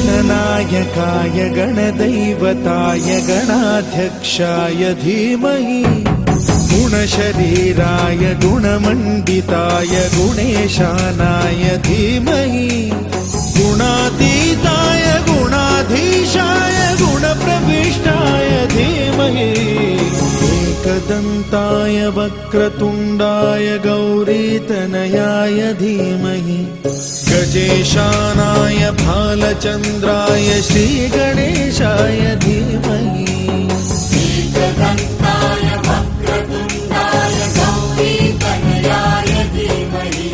गणनायकाय गणदैवताय गणाध्यक्षाय धीमहि गुणशरीराय गुणमण्डिताय गुणेशानाय धीमहि गुणातीताय गुणाधीशाय गुणप्रविष्टाय धीमहि एकदन्ताय वक्रतुण्डाय गौरीतनयाय धीमहि गजेशानाय भालचन्द्राय श्रीगणेशाय धीमहि एकदन्ताय वक्रतुण्डाय गौरीतनयाय धीमहि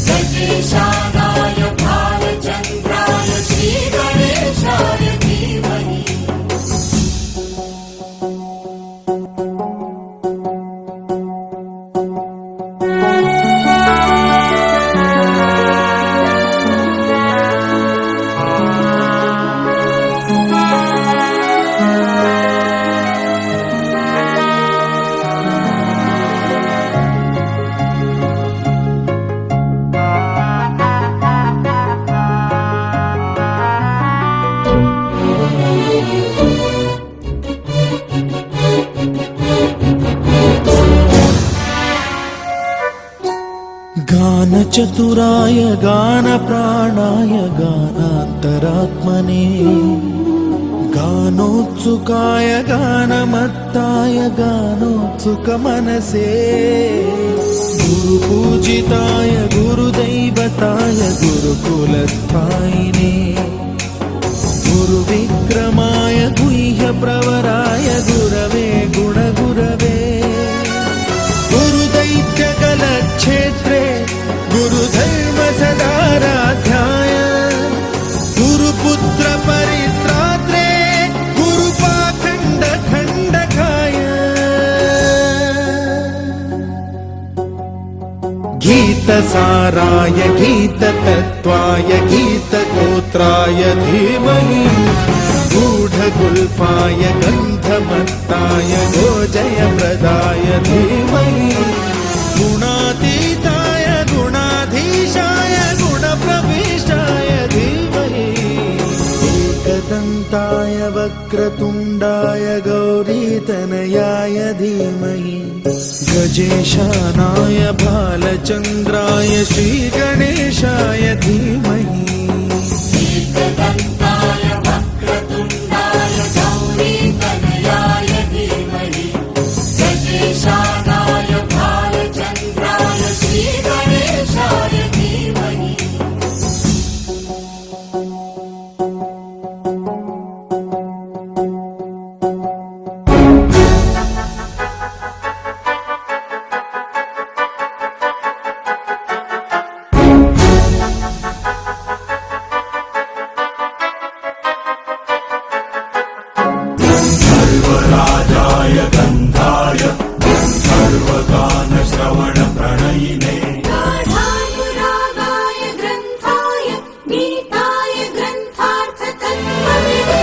गजेशानाय भालचन्द्राय श्रीगणेशाय धीमहि गानचतुराय गानप्राणाय गानान्तरात्मने गानोत्सुकाय गानमत्ताय गानोत्सुकमनसे गुरुपूजिताय गुरुदैवताय गुरुकुलस्थायिने गुरुविक्रमाय गुह्यप्रवराय गुरवे गुणगुरवे गुरुदैत्यकलक्षेत्रे गुरुधर्म सदाराध्याय गुरुपुत्र परित्रात्रे गुरुपाखण्ड खण्डकाय गीतसा गीतसाराय गीततत्त्वाय गीतगोत्राय धीमहि गूढगुल्फाय गन्धमत्ताय गोजयप्रदाय धीमहि गुणातीताय गुणाधीशाय गुणप्रविष्टाय धीमहि एकदन्ताय वक्रतुण्डाय गौरीतनयाय धीमहि गजेशानाय बालचन्द्राय श्रीगणेशाय धीमहि एकदन्ताय वक्रतुण्डाय गौरीतनयाय धीमहि गजेशानाय बालचन्द्राय श्रीगणेशाय धीमहि सर्वराजाय गन्धाय सर्वगानश्रवणप्रणयिने गाढानुरागाय ग्रन्थाय गीताय ग्रन्थार्थतत्त्वविदे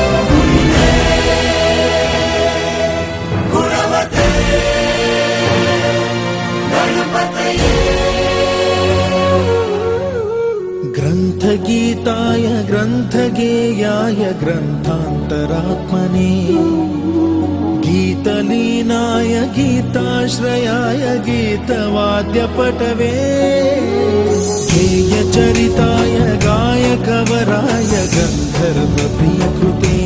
गुणवते गणपतये ग्रन्थगीताय ग्रन्थगेयाय ग्रन्थान्तरात्मने गीतलीनाय गीताश्रयाय गीतवाद्यपटवे गेयचरिताय गायकवराय गन्धर्वप्रियकृते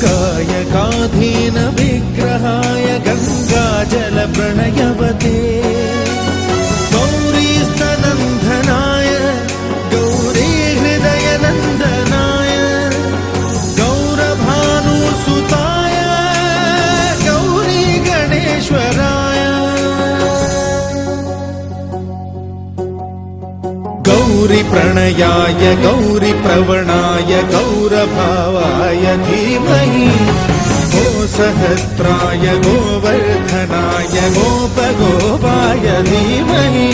गायकाधीन विग्रहाय गङ्गाजलप्रणयवते गौरीस्तनन्दनाय गौरीहृदयनन्दनाय गौरभानुसुताय गौरी गणेश्वराय गौरीप्रणयाय गौरीप्रवणाय गौरभावाय धीमहि गोसहस्राय गोवर्धनाय गोपगोपाय धीमहि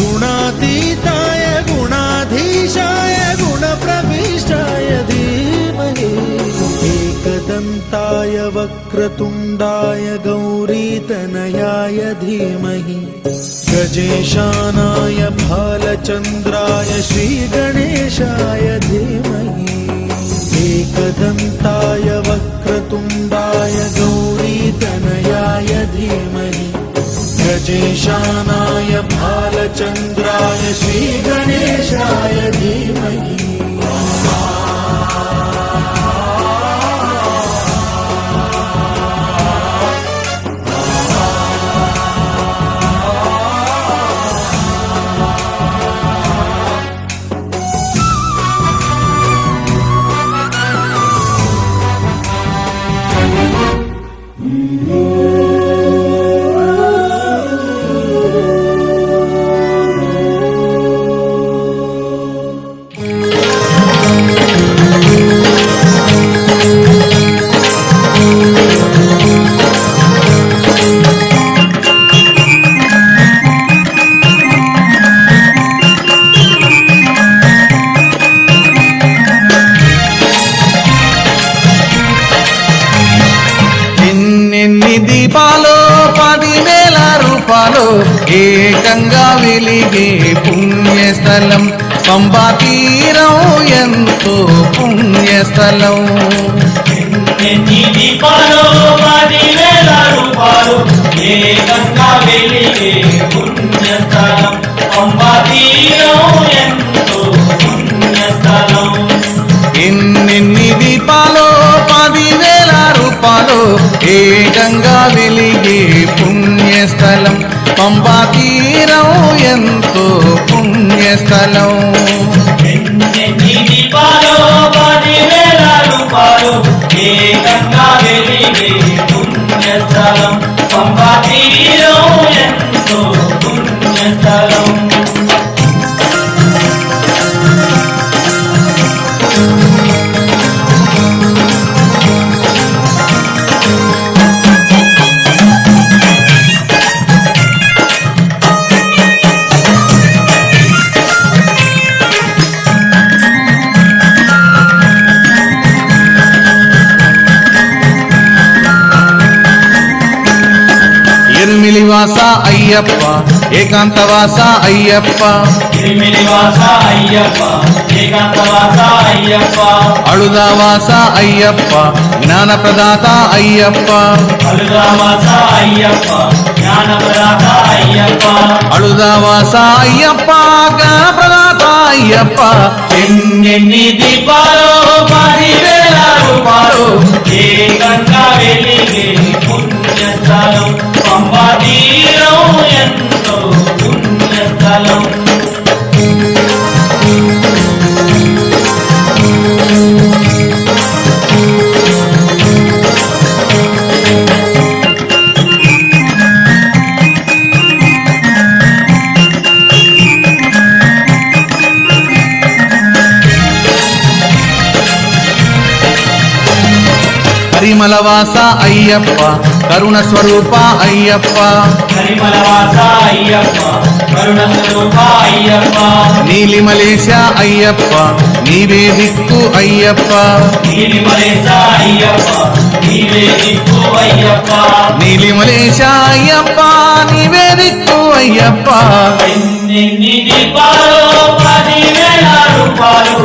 गुणातीताय गुणाधीशाय गुणप्रविष्टाय धीमहि एकदन्ताय वक्रतुण्डाय गौरीतनयाय धीमहि गजेशानाय भालचन्द्राय श्रीगणेशाय धीमहि एकदन्ताय वक्रतुण्डाय गौरीतनयाय धीमहि गजेशानाय भालचन्द्राय श्रीगणेशाय धीमहि దీపాలు 10,000 రూపాలు ఏకంగా వెలిగే పుణ్యస్థలం పంబా తీరం ఎంతో పుణ్యస్థలం ఎన్ని దీపాలు 10,000 రూపాయలు ఏకంగా వెలిగే పుణ్యస్థలం పంబా తీరం ఎంతో పుణ్యస్థలం ఎన్ని దీపాలు 10,000 రూపాయలు ఏకంగా వెలిగే పుణ్యస్థలం పంబా తీరం ఎంతో పుణ్యస్థలం ఎన్ని దీపాలు 10,000 రూపాయలు ఏకంగా వెలిగే పుణ్యస్థలం పంబా తీరం ఎంతో పుణ్యస్థలం అయ్యప్ప ఏకాంతవాస అయ్యప్ప తిరుమిలివాస అయ్యప్ప ఏకాంతవాస అయ్యప్ప అళుదావాస అయ్యప్ప జ్ఞానప్రదాత అయ్యప్ప అలుదావాస అయ్యప్ప జ్ఞానప్రదాత అయ్యప్ప అళుదావాస అయ్యప్ప జ్ఞానప్రదాత అయ్యప్ప ఎన్నెన్ని దీపాలు 10,000 రూపాలు ఏకంగా వెలిగే పుణ్యస్థలం పంబా తీరం ఎంతో పుణ్యస్థలం పరిమళవాస అయ్యప్ప కరుణ స్వరూప అయ్యప్ప పరిమళవాస అయ్యప్ప కరుణ స్వరూప అయ్యప్ప నీలిమలేశ అయ్యప్ప నీవే దిక్కు అయ్యప్ప నీలిమలేశ అయ్యప్ప నీవే దిక్కు అయ్యప్ప నీలిమలేశ అయ్యప్ప నీవే దిక్కు అయ్యప్ప ఎన్నెన్ని దీపాలు 10,000 రూపాలు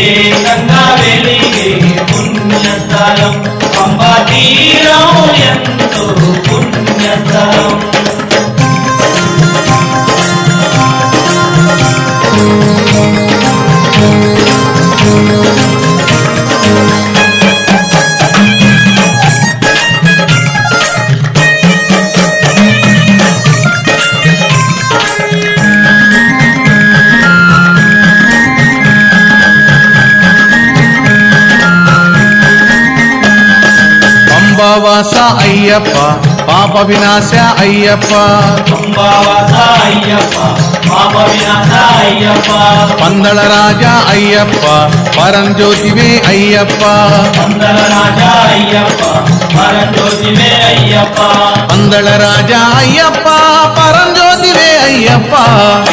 ఏకంగా వెలిగే పుణ్యస్థలం పంబా తీరం ఎంతో పుణ్యస్థలం పంబావాస అయ్యప్ప పాప వినాశ అయ్యప్ప పంబావాస అయ్యప్ప పాప వినాశ అయ్యప్ప పందళ రాజా అయ్యప్ప పరంజ్యోతివే అయ్యప్ప పందల రాజా అయ్యప్ప పరంజ్యోతివే అయ్యప్ప పందళ రాజా అయ్యప్ప పరంజ్యోతివే అయ్యప్ప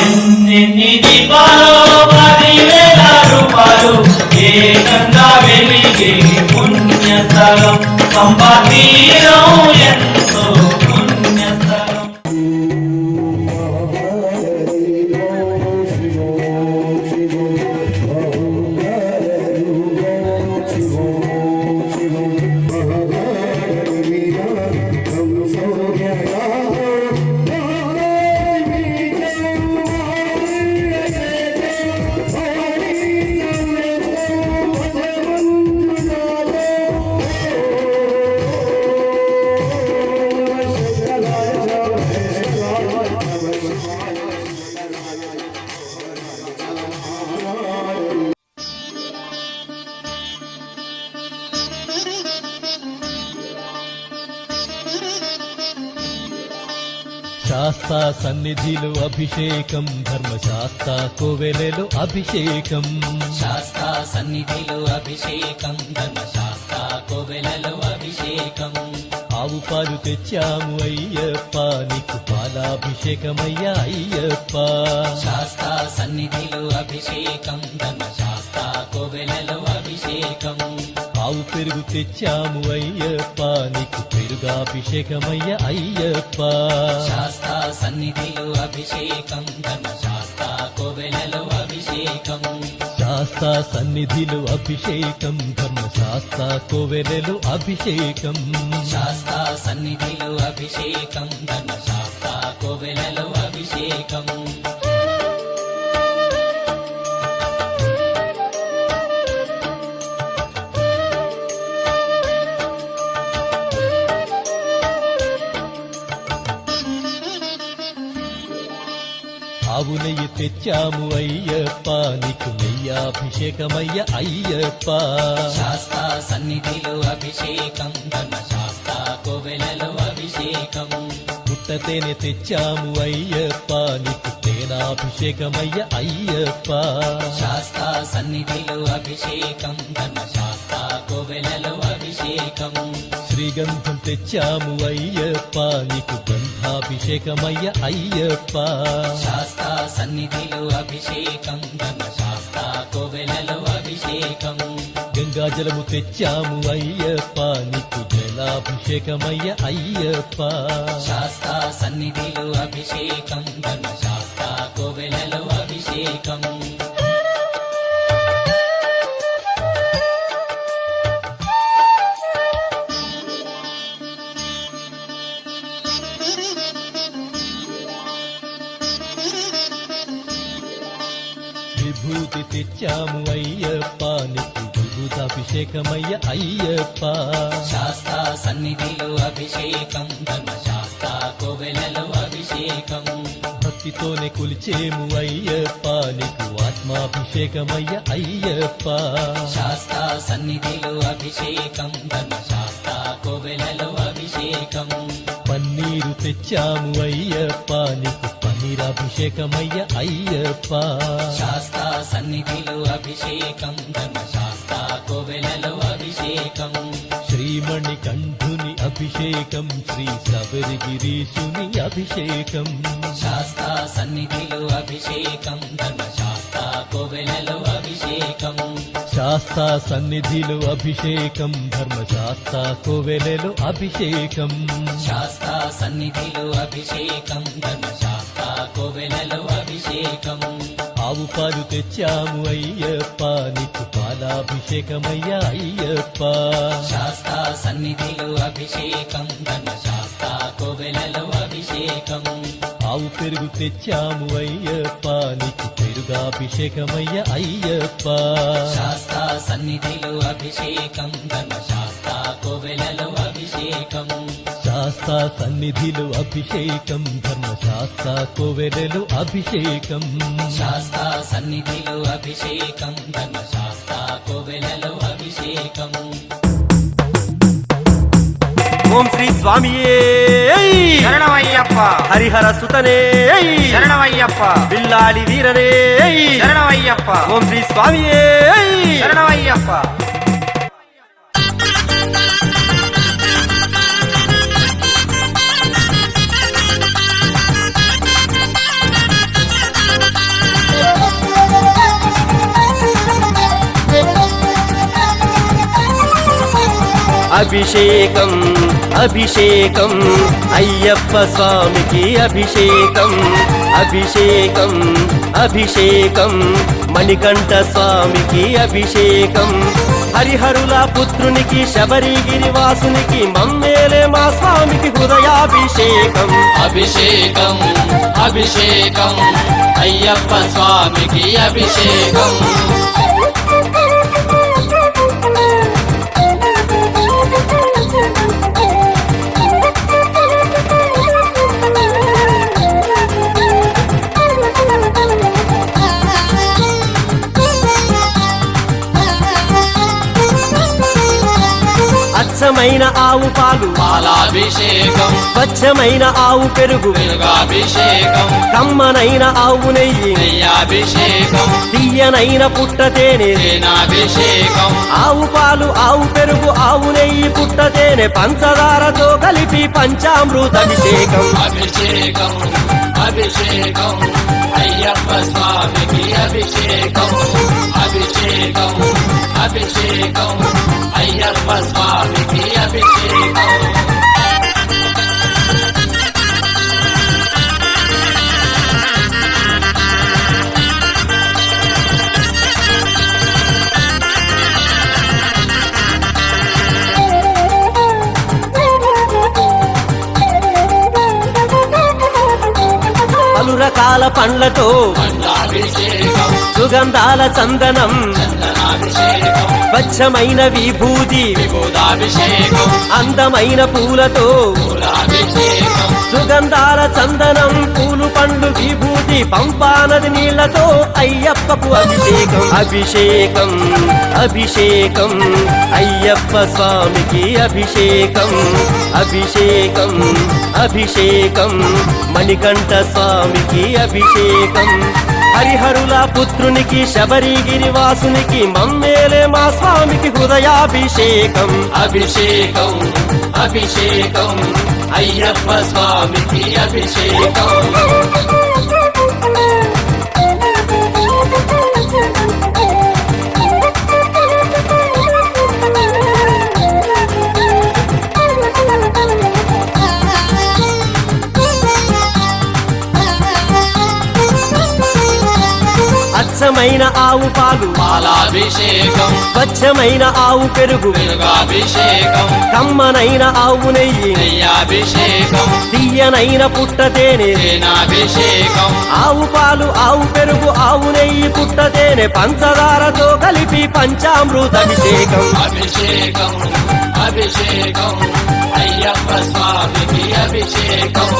ఎన్నెన్ని దీపాలు 10,000 రూపాలు ఏకంగా వెలిగే పుణ్యస్థలం పంబా తీరం ఎంతో పుణ్యస్థలం శాస్తా సన్నిధిలో అభిషేకం ధర్మశాస్త్ర కోవెలలో అభిషేకం శాస్త్ర సన్నిధిలో అభిషేకం ధర్మశాస్త్ర కోవెలలో అభిషేకం ఆవు పాలు తెచ్చాము అయ్యప్ప నీకు పాలాభిషేకమయ్యా అయ్యప్ప శాస్త్ర సన్నిధిలో అభిషేకం ధర్మశాస్త్ర కోవెలలో అభిషేకం ఆవు పెరుగు తెచ్చాము అయ్యప్ప నీకు పెరుగాభిషేకమయ్యా అయ్యప్ప శాస్త్ర సన్నిధిలో అభిషేకం ధర్మశాస్త్ర కోవెలలో అభిషేకం శాస్త్ర సన్నిధిలో అభిషేకం ధర్మశాస్త్ర కోవెలలో అభిషేకం శాస్త్ర సన్నిధిలో అభిషేకం ధర్మశాస్త్ర కోవెలలో అభిషేకం ఆవు నెయ్యి తెచ్చాము అయ్యప్ప నీకు నెయ్యాభిషేకమయ్య అయ్యప్ప శాస్త్ర సన్నిధిలో అభిషేకం ధర్మశాస్త్ర కోవెలలో అభిషేకం పుట్టతేనె తెచ్చాము అయ్యప్ప నీకు తేనాభిషేకమయ్య అయ్యప్ప శాస్త్ర సన్నిధిలో అభిషేకం ధర్మశాస్త్ర కోవెలలో అభిషేకం శ్రీగంధం తెచ్చాము అయ్యప్ప నీకు గంధాభిషేకమయ్య అయ్యప్ప శాస్త్ర సన్నిధిలో అభిషేకం ధర్మశాస్త్ర కోవెలలో అభిషేకం గంగ గంగాజలము తెచ్చాము అయ్యప్ప నీకు జలాభిషేకమయ్య అయ్యప్ప శాస్తా సన్నిధిలో అభిషేకం ధర్మశాస్త్ర కోవెలలో అభిషేకం విభూతి తెచ్చాము అయ్యప్ప నీకు విభూతాభిషేకమయ్య అయ్యప్ప శాస్తా సన్నిధిలో అభిషేకం ధర్మశాస్త్ర కోవెలలో అభిషేకం భక్తితోనే కొలిచేము అయ్యప్ప నీకు ఆత్మాభిషేకమయ్య అయ్యప్ప శాస్తా సన్నిధిలో అభిషేకం ధర్మశాస్త్ర కోవెలలో అభిషేకం పన్నీరు తెచ్చాము అయ్యప్ప నీకు పన్నీరాభిషేకమయ్య అయ్యప్ప శాస్తా సన్నిధిలో అభిషేకం ధర్మశాస్త్ర కోవెలలో అభిషేకం శ్రీమణి కంఠుని అభిషేకం శ్రీ శబరిగిరీశుని అభిషేకం శాస్తా సన్నిధిలో అభిషేకం ధర్మశాస్త్ర కోవెలలో అభిషేకం శాస్తా సన్నిధిలో అభిషేకం ధర్మశాస్త్ర కోవెలలో అభిషేకం శాస్తా సన్నిధిలో అభిషేకం ధర్మశాస్త్ర కోవెలలో అభిషేకం ఆవు పాలు తెచ్చాము అయ్యప్ప నీకు పాలాభిషేకమయ్య అయ్యప్ప శాస్తా సన్నిధిలో అభిషేకం ధర్మశాస్త్ర కోవెలలో అభిషేకం ఆవు పెరుగు తెచ్చాము అయ్యప్ప నీకు పెరుగాభిషేకమయ్య అయ్యప్ప శాస్తా సన్నిధిలో అభిషేకం ధర్మశాస్త్ర కోవెలలో అభిషేకం శాస్తా సన్నిధిలో అభిషేకం ధర్మశాస్త్ర కోవెలలో అభిషేకం శాస్తా సన్నిధిలో అభిషేకం ధర్మశాస్త్ర కోవెలలో అభిషేకం ఓం శ్రీ స్వామియే శరణమయ్యప్ప హరిహర సుతనే శరణమయ్యప్ప బిల్లాడి వీరనే శరణమయ్యప్ప ఓం శ్రీ స్వామియే శరణమయ్యప్ప అభిషేకం అభిషేకం అయ్యప్ప స్వామికి అభిషేకం అభిషేకం అభిషేకం మణికంఠ స్వామికి అభిషేకం హరిహరుల పుత్రునికి శబరిగిరివాసునికి మమ్మేలే మా స్వామికి హృదయాభిషేకం అభిషేకం అభిషేకం అయ్యప్ప స్వామికి అభిషేకం అచ్చమైన ఆవు పాలు పాలాభిషేకం స్వచ్ఛమైన ఆవు పెరుగు పెరుగాభిషేకం కమ్మనైన ఆవు నెయ్యి నెయ్యాభిషేకం తీయనైన పుట్ట తేనె తేనాభిషేకం ఆవు పాలు ఆవు పెరుగు ఆవు నెయ్యి పుట్ట తేనె పంచదారతో కలిపి పంచామృత అభిషేకం అభిషేకం అభిషేకం అయ్యప్ప స్వామికి అభిషేకం అభిషేకం అభిషేకం అయ్యప్ప స్వామికి అభిషేకం పలు రకాల పండ్లతో పండాభిషేకం సుగంధాల చందనం చందనాభిషేకం స్వచ్ఛమైన విభూతి విభూదాభిషేకం అందమైన పూలతో పూలాభిషేకం సుగంధాల చందనం పూలు పండ్లు విభూతి పంపానది నీళ్లతో అయ్యప్పకు అభిషేకం అభిషేకం అభిషేకం అయ్యప్ప స్వామికి అభిషేకం అభిషేకం అభిషేకం మణికంఠ స్వామికి అభిషేకం హరిహరుల పుత్రునికి శబరిగిరివాసునికి మమ్మేలే మా స్వామికి హృదయాభిషేకం అభిషేకం అభిషేకం అయ్యప్ప స్వామికి అభిషేకం స్వచ్ఛమైన ఆవు పాలు పాలాభిషేకం స్వచ్ఛమైన ఆవు పెరుగు పెరుగాభిషేకం కమ్మనైన ఆవు నెయ్యి నెయ్యాభిషేకం తీయనైన పుట్ట తేనె తేనాభిషేకం ఆవు పాలు ఆవు పెరుగు ఆవు నెయ్యి పుట్ట తేనె పంచదారతో కలిపి పంచామృతాభిషేకం అభిషేకం అభిషేకం అయ్యప్ప స్వామికి అభిషేకం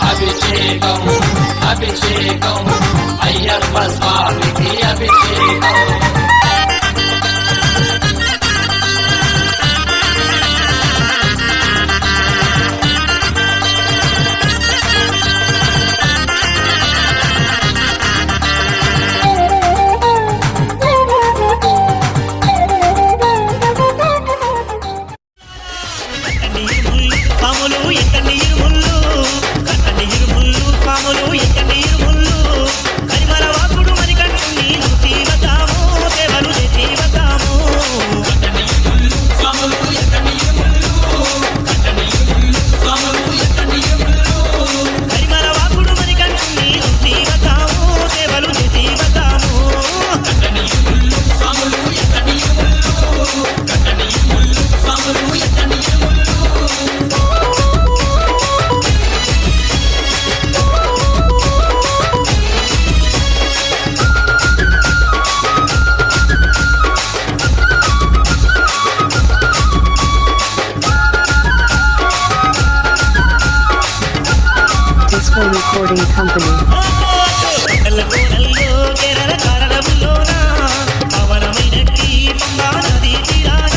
అభిషేకం అభిషేకం అయ్యప్ప స్వామికి అభిషేకం పాములు ఎక్కడీరు ముళ్ళు కట్టనీరు ముళ్ళు పాములు ఎక్కడీరు ముళ్ళు కరిమల వాకుడు మరికట్టు నీరు తీవతాము దేవలు తీవతాము కరిమల వాకుడు మరికట్టు నీరు తీవతాము దేవలు తీవతాము Disco Recording Company. Kerala కారణములోన పవనమైనట్టి Pamba నదీ తీరాన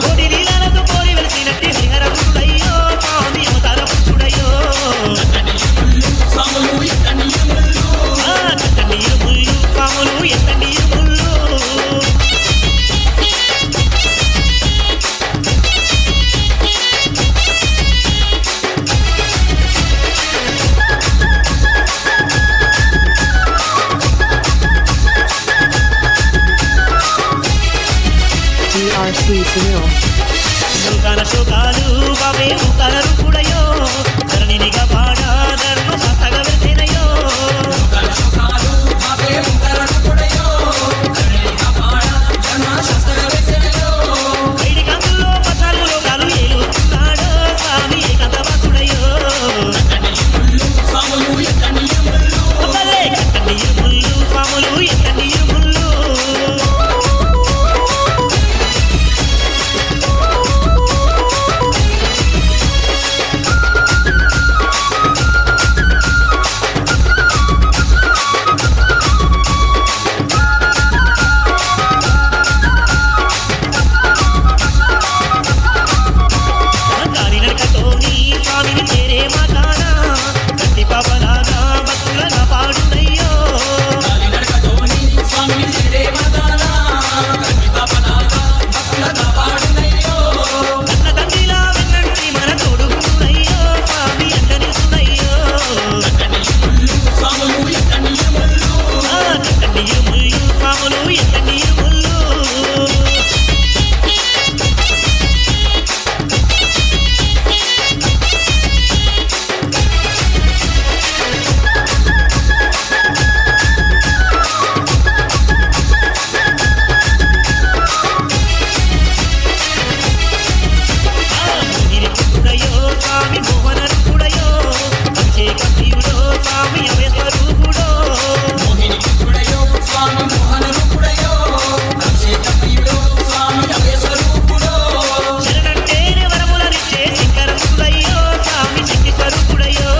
కోడి నీళ్ళతో కోరి వెలిసినట్టి హరిహరపుడయ్యో స్వామి అవతార పురుషుడయ్యో కట్టనీరు ముళ్ళు పాములు ఎక్కడీరు ముళ్ళు DRC Sunil. శోకాల శోకాలు బాబే ముఖాల రూపుడయో ధరణినిగా పాడ ధర్మ శాస్త్రగా వెళ్తేనయ్యో బయటి కందుల్లో పసాలు రోగాలు ఏలుతున్నాడో స్వామి ఏకంతవాసుడయ్యో కట్టనీరు ముళ్ళు పాములు ఎక్కడీరు ముళ్ళు దాని నడకతోని స్వామిని చేరే మాతాన గట్టి పాపలాగా భక్తులగా పాడునయ్యో కన్న తండ్రిలా వెన్నంటి మన తోడుగుడునయ్యో స్వామి అందరిస్తున్నయ్యో కట్టనీరు ముళ్ళు పాములు ఎక్కడీరు ముళ్ళు మోహినిపుడయో స్వామి మోహనరుడయో అభిషేక ప్రియుడో స్వామి అభయస్వరూపుడో శరణంటేనే వరములనిచ్చే శంకరసుడయ్యో స్వామి శక్తి స్వరూపుడయ్యో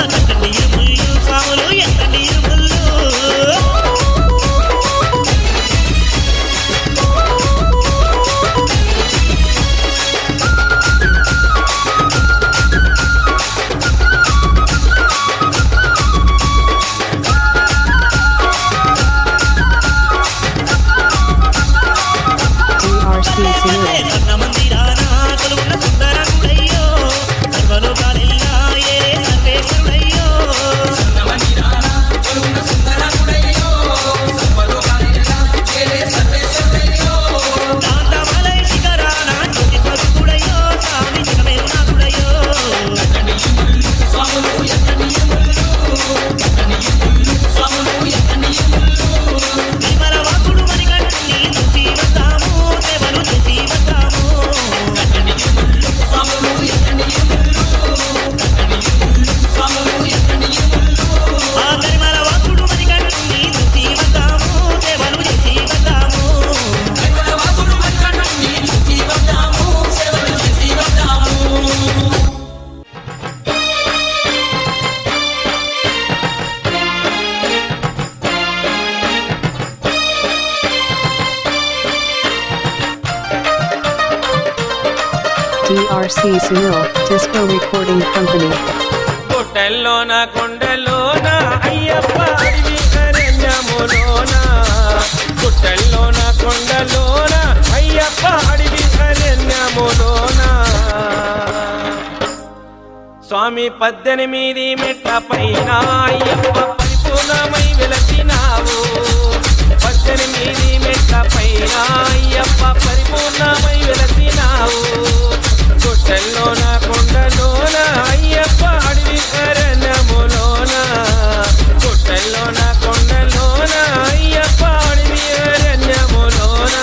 కట్టనీరు ముళ్ళు స్వాములు ఎక్కడీరు ముళ్ళు DRC Sunil. స్వర్ణ మందిరాన కొలువున్న సుందరగుడయ్యో సర్వలోకాలెల్లా ఏరే సర్వేశ్వరుడయ్యో Kantamalai శిఖరాన DRC Sunil, Disco Recording Company. గుట్టెల్లోన కొండలోన Ayyappa అడవి అరణ్యములోన గుట్టెల్లోన కొండలోన అయ్యప్ప అడవి అరణ్యములోన స్వామి 18 మెట్ల పైన అయ్యప్ప పరిపూర్ణమై వెలసినావు 18 మెట్ల పైన అయ్యప్ప పరిపూర్ణమై వెలసినావు గుట్టెల్లోన కొండలోన అయ్యప్ప అడవి అరణ్యములోన గుట్టెల్లోన కొండలోన అయ్యప్ప అడవి అరణ్యములోన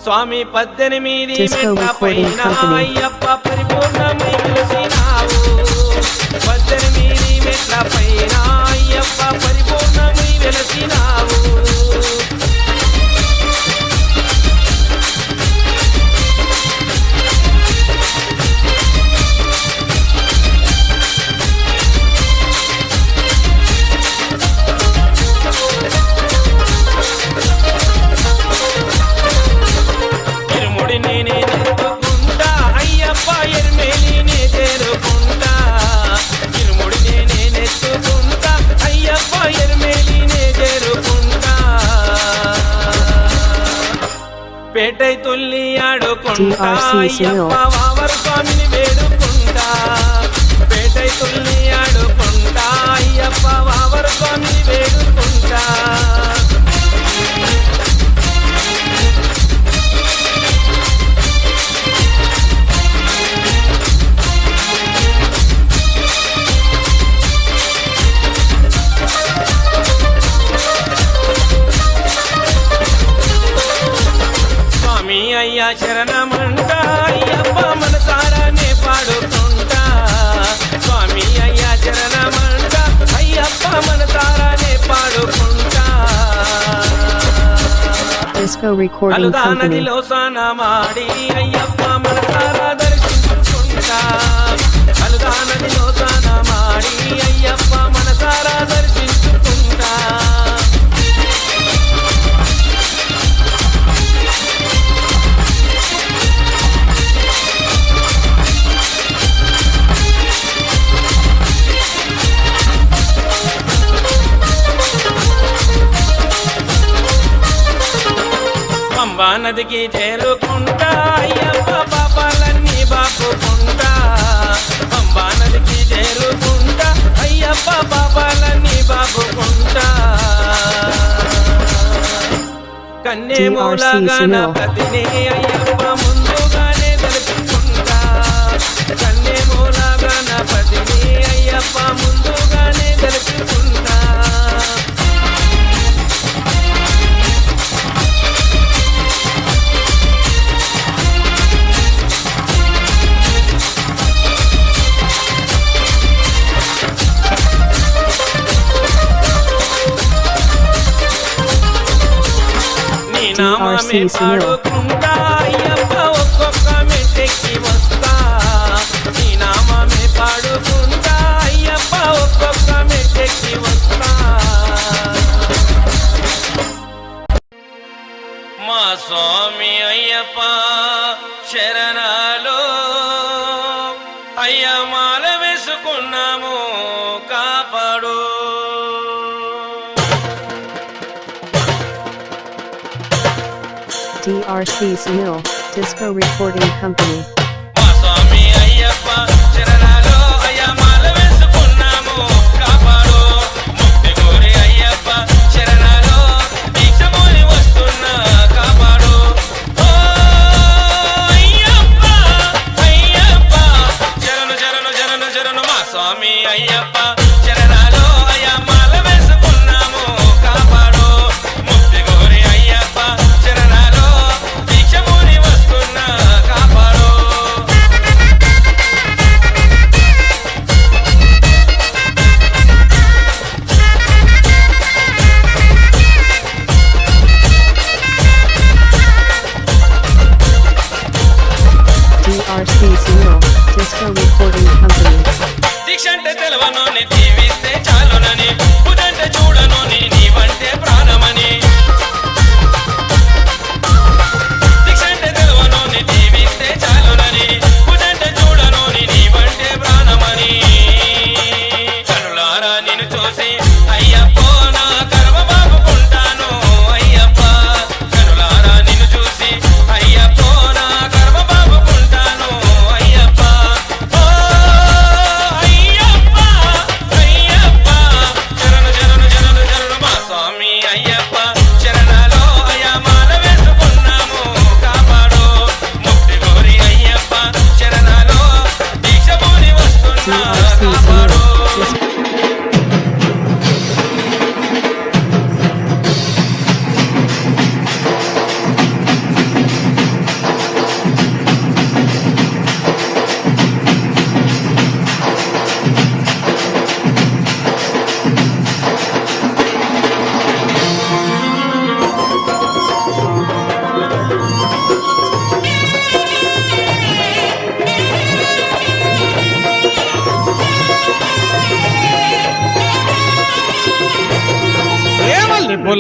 స్వామి 18 మెట్ల పైన అయ్యప్ప పరిపూర్ణమై వెలసినావు 18 మెట్ల పైన అయ్యప్ప పరిపూర్ణమై వెలసినావు పేటై తుల్లి ఆడుకుంటా అయ్యప్ప వావరు స్వామిని వేడుకుంటా పేటై తుల్లి ఆడుకుంటా అయ్యప్ప వావరు స్వామిని వేడుకుంటా అయ్యా శరణమంట అయ్యప్ప మనసారానే పాడుకుంటా స్వామి అయ్యా శరణమంట అయ్యప్ప మనసారానే పాడుకుంటా నదిలో స్నానమాడి అయ్యప్ప మనసారా దర్శించుకుంటా అలుదా నదిలో స్నానమాడి అయ్యప్ప మనసారా దర్శించుకుంటా పంబా నదికి చేరుకుంటా అయ్యప్ప పాపాలన్నీ బాపుకుంటా పంబా నదికి చేరుకుంటా అయ్యప్ప పాపాలన్నీ బాపుకుంటా కన్నేమూల గణపతిని అయ్యప్ప ముందుగానే తెలుసుకుంటా కన్నేమూల గణపతిని అయ్యప్ప ముందుగానే తెలుసుకుంటా నామమే పాడుకుంటా అయ్యప్ప ఒక్కొక్క మెట్టెక్కి వస్తా నీ నామమే పాడుకుంటా అయ్యప్ప ఒక్కొక్క మెట్టెక్కి వస్తా మా స్వామి అయ్యప్ప శరణాలో అయ్య మాల వేసుకున్నాము కాపాడు DRC Sunil, Disco Recording Company. మా స్వామి అయ్యప్ప శరణాలో అయ్య మాల వేసుకున్నాము కాపాడు ముక్తి కోరి అయ్యప్ప శరణాలో దీక్ష మోని వస్తున్నా కాపాడు ఓ అయ్యప్ప అయ్యప్ప శరణు శరణు శరణు శరణు మా స్వామి అయ్యప్ప శరణాలో అయ్య మాల వేసుకున్నాము కాపాడు ముక్తి కోరి అయ్యప్ప శరణాలో దీక్ష మోని వస్తున్నా కాపాడు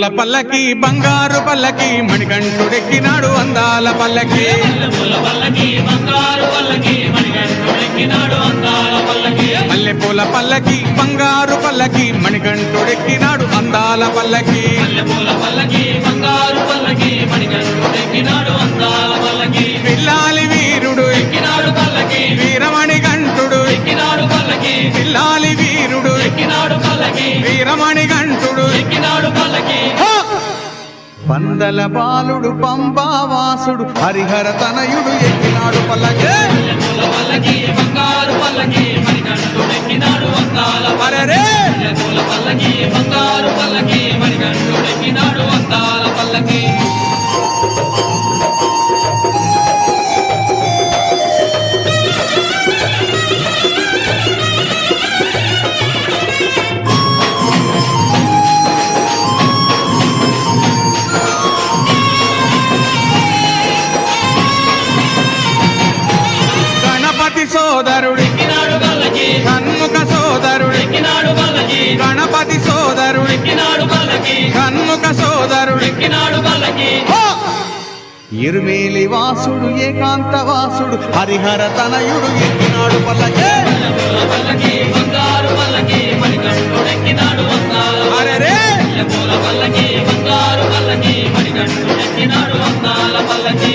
మల్లెపూల పల్లకి బంగారు పల్లకి మణికంఠుడెక్కినాడు అందాల పల్లకి మల్లెపూల పల్లకి బంగారు పల్లకి మణికంఠుడెక్కినాడు అందాల పల్లకి మల్లెపూల పల్లకి బంగారు పల్లకి మణికంఠుడెక్కినాడు అందాల పల్లకి మల్లెపూల పల్లకి బంగారు పల్లకి మణికంఠుడెక్కినాడు అందాల పల్లకి పిల్లాలి వీరుడు ఎక్కినాడు పల్లకి వీరమణికంఠుడు ఎక్కినాడు పల్లకి పిల్లాలి వీరుడు ఎక్కినాడు పల్లకి వీరమణికంఠుడు ఎక్కినాడు పల్లకి పందల బాలుడు పంబావాసుడు హరిహర తనయుడు ఎక్కినాడు పల్లకి మల్లెపూల పల్లకి బంగారు పల్లకి మణికంఠుడెక్కినాడు అందాల అరెరే మల్లెపూల పల్లకి బంగారు పల్లకి మణికంఠుడెక్కినాడు అందాల పల్లకి గణపతి సోదరుడు ఎక్కినాడు పల్లకి షణ్ముఖ సోదరుడు ఎక్కినాడు పల్లకి గణపతి సోదరుడు ఎక్కినాడు పల్లకి షణ్ముఖ సోదరుడు ఎక్కినాడు పల్లకి ఇరుమేలి వాసుడు ఏకాంత వాసుడు హరిహర తనయుడు ఎక్కినాడు పల్లకి మల్లెపూల పల్లకి బంగారు పల్లకి మణికంఠుడెక్కినాడు అందాల అరెరే మల్లెపూల పల్లకి బంగారు పల్లకి మణికంఠుడెక్కినాడు అందాల పల్లకి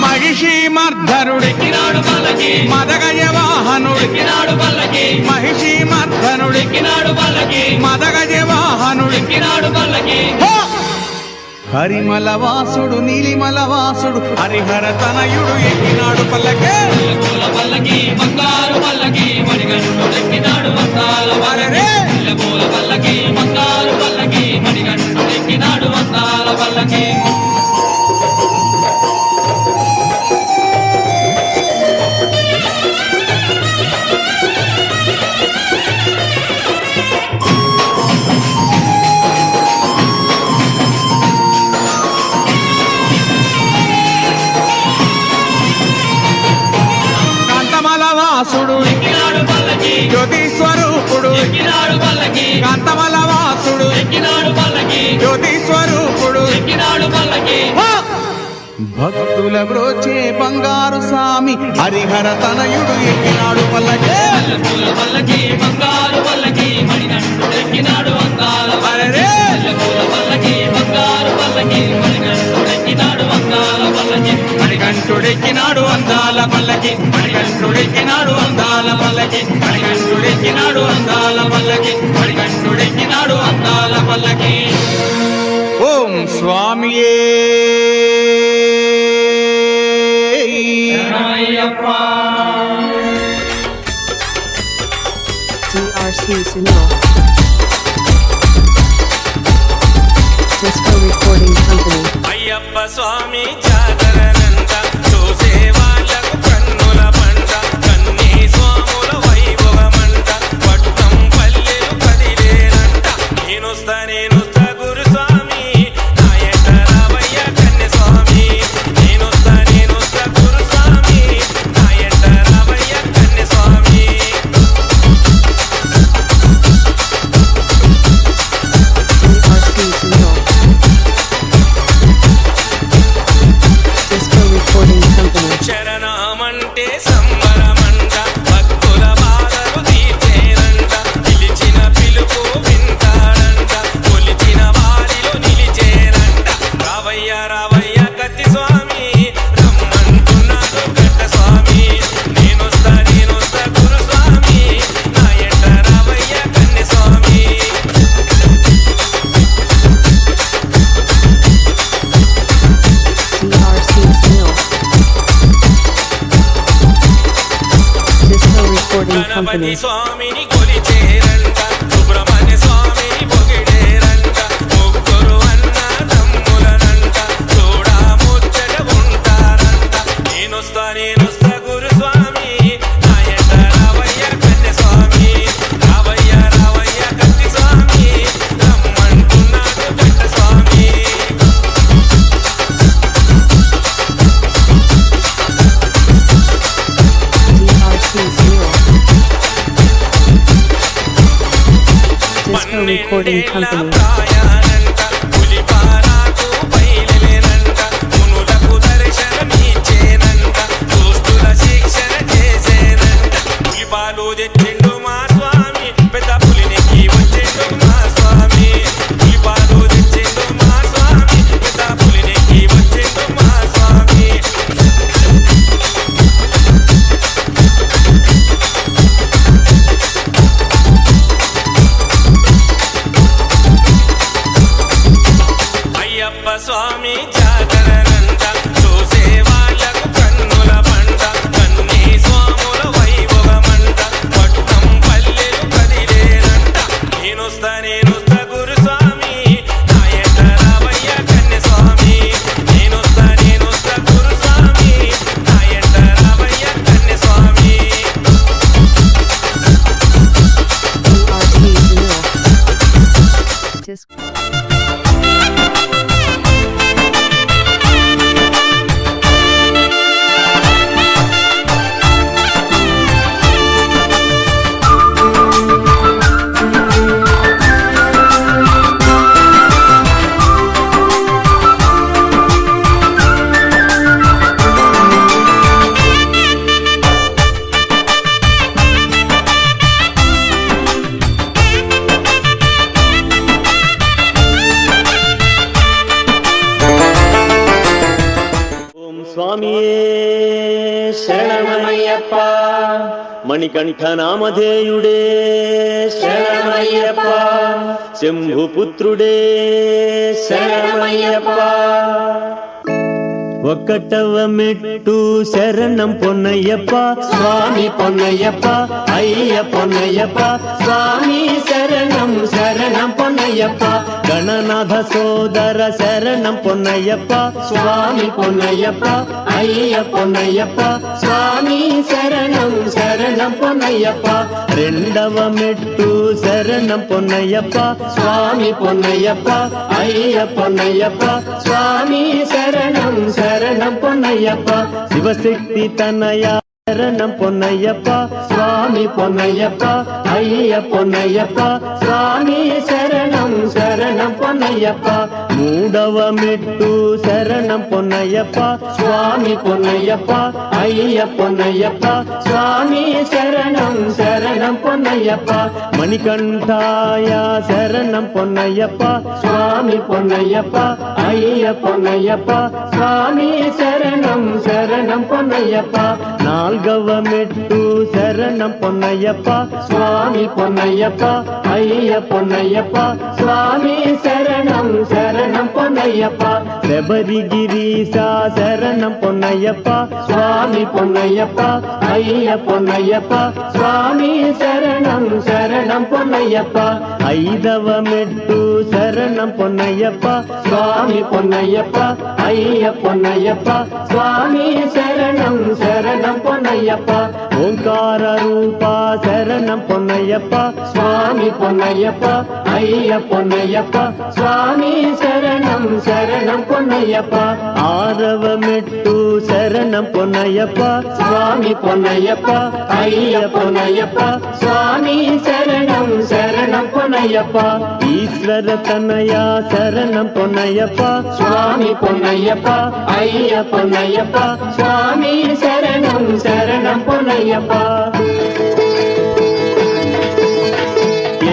మహిషి మర్ధనుడు ఎక్కినాడు పల్లకి మదగజ వాహనుడు ఎక్కినాడు పల్లకి మహిషి మర్ధనుడు ఎక్కినాడు పల్లకి మదగజ వాహనుడు ఎక్కినాడు పల్లకి హరిమల వాసుడు నీలిమల వాసుడు హరిహర తనయుడు ఎక్కినాడు పల్లకే మల్లెపూల పల్లకి బంగారు పల్లకి మణికంఠుడెక్కినాడు అందాల అరెరే మల్లెపూల పల్లకి బంగారు పల్లకి మణికంఠుడెక్కినాడు అందాల పల్లకి కాంతమల వాసుడు ఎక్కినాడు పల్లకి జ్యోతి స్వరూపుడు ఎక్కినాడు పల్లకి కాంతమల వాసుడు ఎక్కినాడు పల్లకి జ్యోతి స్వరూపుడు ఎక్కినాడు పల్లకి భక్తుల బ్రోచే బంగారు స్వామి హరిహర తనయుడు ఎక్కినాడు పల్లకే మల్లెపూల పల్లకి బంగారు పల్లకి మణికంఠుడెక్కినాడు అందాల అరెరే మల్లెపూల పల్లకి బంగారు పల్లకి మణికంఠుడెక్కినాడు అందాల పల్లకి మణికంఠుడెక్కినాడు అందాల పల్లకి మణికంఠుడెక్కినాడు అందాల పల్లకి మణికంఠుడెక్కినాడు అందాల పల్లకి మణికంఠుడెక్కినాడు అందాల పల్లకి ఓం స్వామియే DRC Sunil. Disco Recording Company. Ayyappa స్వామి జాగరనంద చూసే వాళ్ళకు కన్నుల పంట కన్నీ స్వాముల వైభవమంట పట్నం పల్లెలు కదిలేనంట నేనొస్తా గురుస్వామి నాయట రావయ్య కన్య స్వామి నేనొస్తా గురుస్వామి నాయట రావయ్య కన్య స్వామి DRC Sunil. Disco Recording Company. శరణమంటే సంబరమంట భక్తుల బాధలు తీర్చేనంట పిలిచిన పిలుపు వింటాడంట కొలిచిన వారిలో నిలిచేనంట రావయ్య రావయ్య కత్తి స్వామి రమ్మంటున్నాడు గడ్డ స్వామి నేనొస్తా గురుస్వామి నా ఎంట రావయ్య కన్య స్వామి DRC Sunil. Disco Recording Ganapati Company. స్వామిని కొలిచేరంట సుబ్రహ్మణ్య స్వామిని పొగిడేరంట ముగ్గురు అన్న తమ్ములనంట చూడా ముచ్చట ఉంటారంట నేనొస్తా గురుస్వామి నా ఎంట రావయ్య కన్య స్వామి రావయ్య కత్తి స్వామి రమ్మంటున్నాడు గడ్డ స్వామి Recording Company. ప్రాయానంట పులిపారాకు బయలునంట మునులకు దర్శనమిచ్చేనంట దుష్టుల శిక్షణ చేసేనంట పులిపాలు తెచ్చిండు మా స్వామి పెద్ద పులినికి వచ్చిండు మా స్వామి పులిపాలు తెచ్చిండు మా స్వామి పెద్ద పులినికి వచ్చిండు మా స్వామి అయ్యప్ప స్వామి జాతరనంట చూసే వాళ్ళకు కన్నుల పంట కన్నీ స్వాముల వైభవమంట పట్నం పల్లెలు కదిలేనంట నేనొస్తా గురుస్వామి నాయట రావయ్య కన్య స్వామి నేనొస్తా గురుస్వామి నాయట రావయ్య కన్య స్వామి Disc. ఓం స్వామియే శరణమయ్యప్ప మణికంఠ నామధేయుడే శరణమయ్యప్ప శంభుపుత్రుడే శరణమయ్యప్ప ఒక్కటవ మెట్టు శరణం పొన్నయ్యప్ప స్వామి పొన్నయ్యప్ప అయ్య పొన్నయ్యప్ప స్వామి శరణం శరణం పొన్నయ్యప్ప గణనాథ సోదర శరణం పొన్నయ్యప్ప స్వామి పొన్నయ్యప్ప అయ్య పొన్నయ్యప్ప స్వామి శరణం శరణం పొన్నయ్యప్ప రెండవ మెట్టు శరణం పొన్నయ్యప్ప స్వామి పొన్నయ్యప్ప అయ్య పొన్నయ్యప్ప స్వామి శరణం శరణం పొన్నయ్యప్ప శివశక్తి తనయ శరణం పొన్నయ్యప్ప స్వామి పొన్నయ్యప్ప అయ్య పొన్నయ్యప్ప స్వామి శరణం శరణం పొన్నయ్యప్ప మూడవ మెట్టు శరణం పొన్నయ్యప్ప స్వామి పొన్నయ్యప్ప అయ్య పొన్నయ్యప్ప స్వామి శరణం శరణం పొన్నయ్యప్ప మణికంఠాయ శరణం పొన్నయ్యప్ప స్వామి పొన్నయ్యప్ప అయ్య పొన్నయ్యప్ప స్వామి శరణం శరణం పొన్నయ్యప్ప నాల్గవ మెట్టు శరణం పొన్నయ్యప్ప స్వామి పొన్నయ్యప్ప అయ్య పొన్నయ్యప్ప స్వామి శరణం శరణం పొన్నయ్యప్ప శబరిగిరీశ శరణం పొన్నయ్యప్ప స్వామి పొన్నయ్యప్ప అయ్య పొన్నయ్యప్ప స్వామి శరణం శరణం పొన్నయ్యప్ప ఐదవ మెట్టు శరణం పొన్నయ్యప్ప స్వామి పొన్నయ్యప్ప అయ్య పొన్నయ్యప్ప స్వామి శరణం శరణం పొన్నయ్యప్ప ఓంకార రూప శరణం పొన్నయ్యప్ప స్వామి పొన్నయ్యప్ప అయ్య పొన్నయ్యప్ప స్వామి శరణం శరణం పొన్నయ్యప్ప ఆరవ మెట్టు శరణం పొన్నయ్యప్ప స్వామి పొన్నయ్యప్ప అయ్య పొన్నయ్యప్ప స్వామి శరణం శరణం పొన్నయ్యప్ప ఈశ్వర తనయ శరణం పొన్నయ్యప్ప స్వామి పొన్నయ్యప్ప అయ్య పొన్నయ్యప్ప స్వామి శరణం శరణం పొన్నయ్యప్ప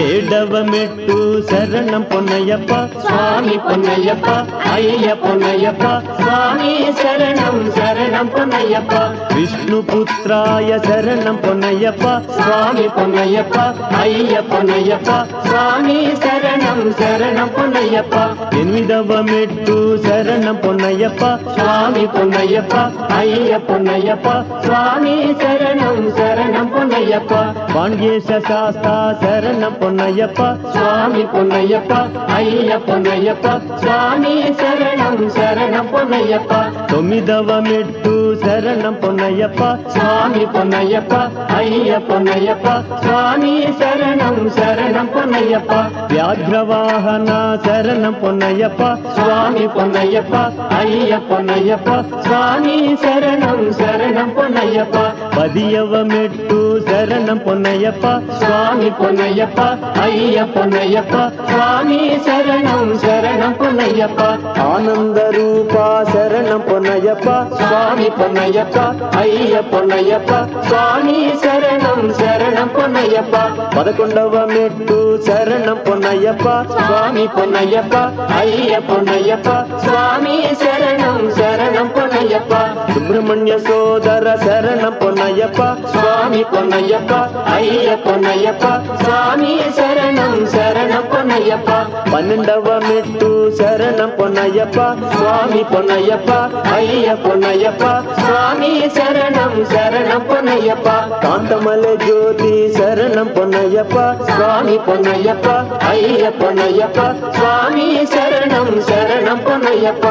ఏడవ మెట్టు శరణం పొన్నయ్యప్ప స్వామి పొన్నయ్యప్ప అయ్య పొన్నయ్యప్ప స్వామి శరణం శరణం పొన్నయ్యప్ప విష్ణుపుత్రాయ శరణం పొన్నయ్యప్ప స్వామి పొన్నయ్యప్ప అయ్య పొన్నయ్యప్ప స్వామి శరణం శరణం పొన్నయ్యప్ప ఎనిమిదవ మెట్టు శరణం పొన్నయ్యప్ప స్వామి పొన్నయ్యప్ప అయ్య పొన్నయ్యప్ప స్వామి శరణం శరణం పొన్నయ్యప్ప పాండ్యేశ శాస్త్ర శరణం పొన్నయ్యప్ప స్వామి పొన్నయ్యప్ప అయ్య పొన్నయ్యప్ప స్వామి శరణం శరణం పొన్నయ్యప్ప తొమ్మిదవ మెట్టు శరణం పొన్నయ్యప్ప స్వామి పొన్నయ్యప్ప అయ్య పొన్నయ్యప్ప స్వామి శరణం శరణం పొన్నయ్యప్ప వ్యాఘ్రవాహన శరణం పొన్నయ్యప్ప స్వామి పొన్నయ్యప్ప అయ్య పొన్నయ్యప్ప స్వామి శరణం శరణం పొన్నయ్యప్ప పదియవ మెట్టు శరణం పొన్నయ్యప్ప స్వామి పొన్నయ్యప్ప అయ్య పొన్నయ్యప్ప స్వామి శరణం శరణం పొన్నయ్యప్ప ఆనంద రూప శరణం పొన్నయ్యప్ప స్వామి పొన్నయ్యప్ప అయ్య పొన్నయ్యప్ప స్వామి శరణం శరణం పొన్నయ్యప్ప 11వ మెట్టు శరణం పొన్నయ్యప్ప స్వామి పొన్నయ్యప్ప అయ్య పొన్నయ్యప్ప స్వామి శరణం శరణం పొన్నయ్యప్ప సుబ్రహ్మణ్య సోదర శరణం పొన్నయ్యప్ప స్వామి పొన్నయ్యప్ప అయ్య పొన్నయ్యప్ప స్వామి శరణం శరణం పొన్నయ్యప్ప 12వ మెట్టు శరణం పొన్నయ్యప్ప స్వామి పొన్నయ్యప్ప అయ్య పొన్నయ్యప్ప స్వామి శరణం శరణం పొన్నయ్యప్ప కాంతమలె జ్యోతి శరణం పొన్నయ్యప్ప స్వామి పొన్నయ్యప్ప అయ్య పొన్నయ్యప్ప స్వామి శరణం శరణం పొన్నయ్యప్ప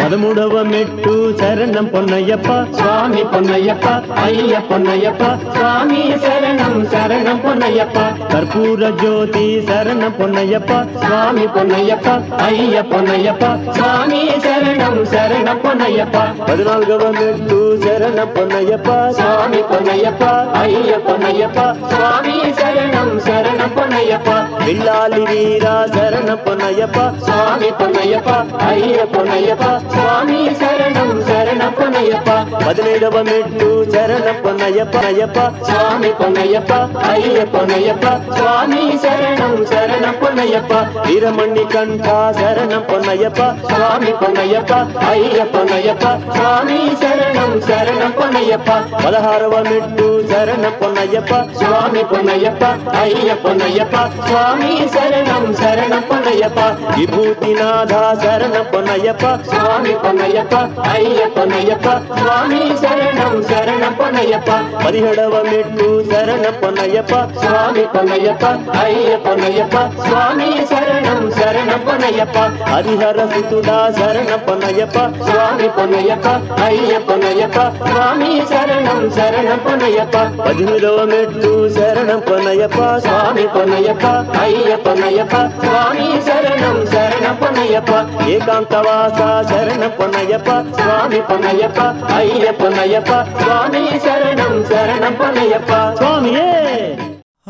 పదమూడవ మెట్టు శరణం పొన్నయ్యప్ప స్వామి పొన్నయ్యప్ప అయ్య పొన్నయ్యప్ప స్వామి శరణం శరణం పొన్నయ్యప్ప కర్పూర జ్యోతి శరణం పొన్నయ్యప్ప స్వామి పొన్నయ్యప్ప అయ్య పొన్నయ్యప్ప స్వామి శరణం శరణం పొన్నయ్యప్ప 14వ మెట్టు శరణం పొన్నయ్యప్ప స్వామి పొన్నయ్యప్ప అయ్య పొన్నయ్యప్ప స్వామి శరణం శరణం పొన్నయ్యప్ప విల్లాలి వీరా శరణం పొన్నయ్యప్ప స్వామి పొన్నయ్యప్ప అయ్య పొన్నయ్యప్ప స్వామి శరణం శరణం పొన్నయ్యప్ప 15వ మెట్టు శరణం పొన్నయ్యప్ప అయ్యప్ప స్వామి పొన్నయ్యప్ప అయ్య పొన్నయ్యప్ప స్వామి శరణం శరణం పొన్నయ్యప్ప వీరమణి కంఠ శరణం పొన్నయ్యప్ప స్వామి పొన్నయ్యప్ప అయ్య పొన్నయ్యప్ప స్వామి శరణం శరణం పొన్నయ్యప్ప 16వ మెట్టు శరణం పొన్నయ్యప్ప స్వామి పొన్నయ్యప్ప అయ్య పొన్నయ్యప్ప స్వామి శరణం శరణం పొన్నయ్యప్ప విభూతినాథ శరణం పొన్నయ్యప్ప స్వామి పొన్నయ్యప్ప అయ్య పొన్నయ్యప్ప స్వామి శరణం శరణం పొన్నయ్యప్ప 17వ మెట్టు శరణం పొన్నయ్యప్ప స్వామి పొన్నయ్యప్ప అయ్య పొన్నయ్యప్ప స్వామి శరణం శరణం పొన్నయ్యప్ప హరిహర సుతుడా శరణం పొన్నయ్యప్ప స్వామి పొన్నయ్యప్ప అయ్య పొన్నయ్యప్ప స్వామి శరణం శరణం పొన్నయ్యప్ప 18వ మెట్టు శరణం పొన్నయ్యప్ప స్వామి పొన్నయ్యప్ప అయ్య పొన్నయ్యప్ప స్వామి శరణం శరణం పొన్నయ్యప్ప ఏకాంతవాస శరణం పొన్నయ్యప్ప స్వామి పొన్నయ్యప్ప అయ్య పొన్నయ్యప్ప స్వామి శరణం శరణం పొన్నయ్యప్ప స్వామియే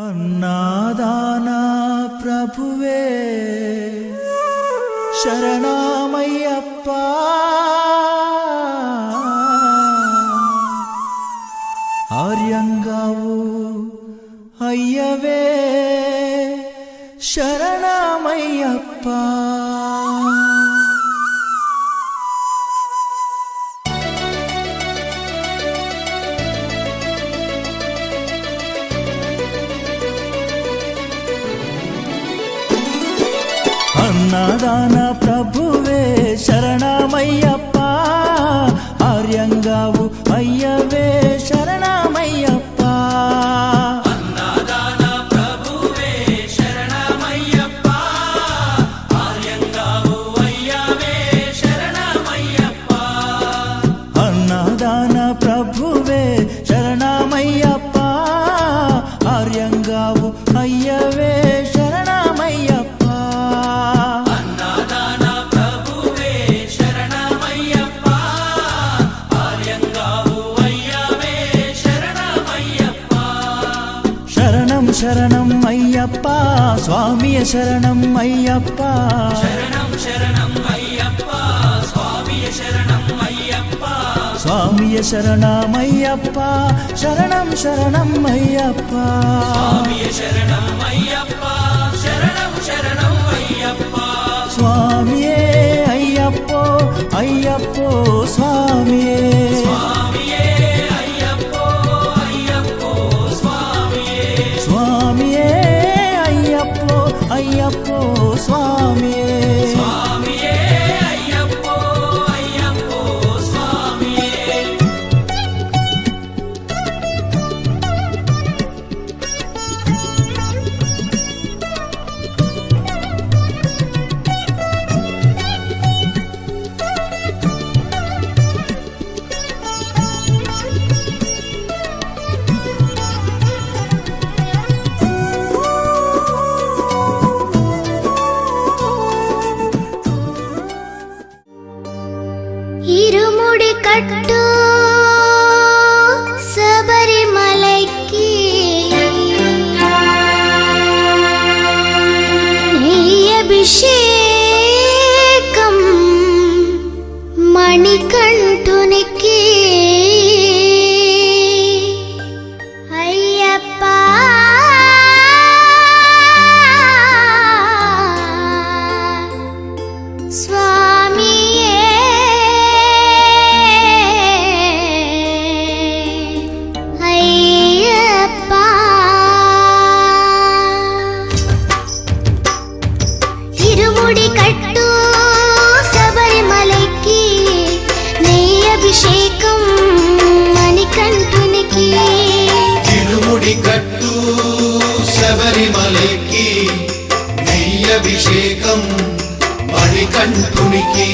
అన్నాదానా ప్రభువే శరణమయ్యప్ప ఆర్యంగావు అయ్యవే శరణమయ్యప్ప అన్నదాన ప్రభువే శరణమయ్యప్ప ఆర్యంగావు అయ్యవే శరణమయ్యప్ప అన్నదాన ప్రభువే శరణమయ్యప్ప ఆర్యంగావు అయ్యవే శరణమయ్యప్ప అన్నదాన ప్రభువే శరణమయ్యప్ప ఆర్యంగావు అయ్యవే శరణమయ్యప్ప అన్నదాన ప్రభువే శరణమయ్యప్ప ఆర్యంగావు అయ్యవే శరణమయ్యప్ప శరణం శరణం అయ్యప్ప స్వామియ శరణం అయ్యప్ప శరణం శరణం అయ్యప్ప స్వామియ శరణం అయ్యప్ప స్వామియ శరణమయ్యప్ప శరణం శరణం అయ్యప్ప స్వామియ శరణం అయ్యప్ప శరణం శరణం అయ్యప్ప స్వామియే అయ్యప్పో అయ్యప్పో స్వామియే స్వామియే అయ్యప్పో అయ్యప్పో స్వామియే స్వామియే అయ్యప్పో అయ్యప్పో స్వామియే స్వామియే అయ్యప్పో అయ్యప్పో స్వామియే మణికంఠునికి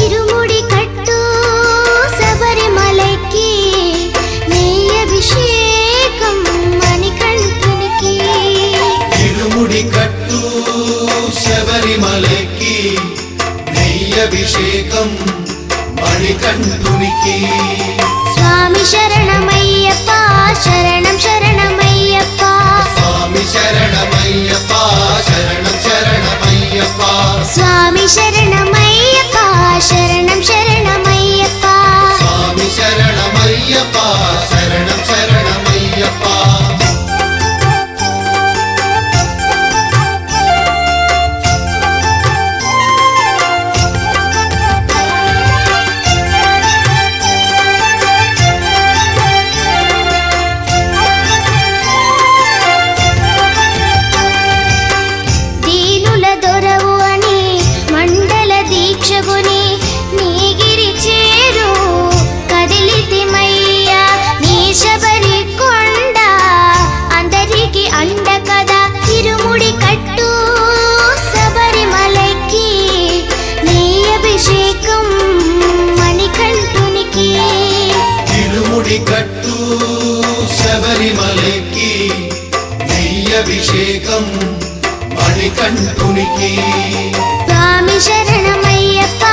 ఇరుముడి కట్టు శబరిమలకి నెయ్యి అభిషేకం మణికంఠునికి ఇరుముడి కట్టు శబరిమలకి నెయ్యభిషేకం మణికంఠునికి స్వామి శరణమయ్యప్ప శరణం శరణమయ్యప్ప స్వామి శరణమయ్యప్ప శరణం శరణమయ్యప్ప స్వామి శరణమయ్యప్ప శరణం శరణమయ్యప్ప స్వామి శరణమయ్యప్ప శరణం శరణమయ్యప్ప దీనుల దొరవు అని మండల దీక్షగుని నీగిరి చేరు కదిలితిమయ్యా నీ శబరి కొండ అందరికి అండ కదా ఇరుముడి కట్టు శబరిమలకి నీ అభిషేకం మణికంఠునికి ఇరుముడి కట్టు శబరిమలకి నెయ్యభిషేకం మణికంఠునికి స్వామి శరణమయ్యప్ప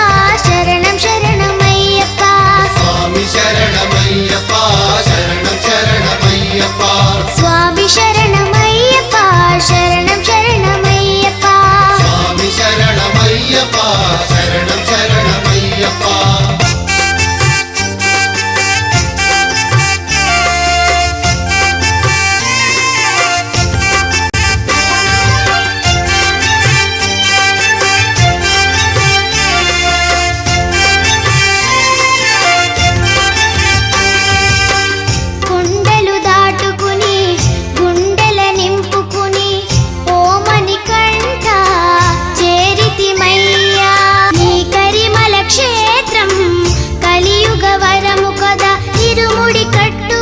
శరణం శరణమయ్యప్ప స్వామి శరణమయ్యప్ప శరణం శరణమయ్యప్ప స్వామి శరణమయ్యప్ప శరణం శరణమయ్యప్ప స్వామి శరణమయ్యప్ప శరణం శరణమయ్యప్ప గుండెలు దాటుకుని గుండెల నింపుకుని ఓ మణికంఠ చేరితిమయ్యా నీ కరిమల క్షేత్రం కలియుగ వరము కదా ఇరుముడి కట్టు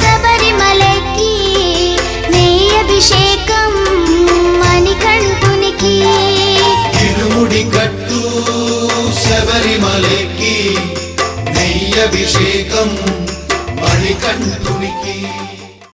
శబరిమలకి నెయ్యి అభిషేకం మణికంఠునికి ఇరుముడి కట్టు శబరిమలకి నెయ్యభిషేకం మణికంఠునికి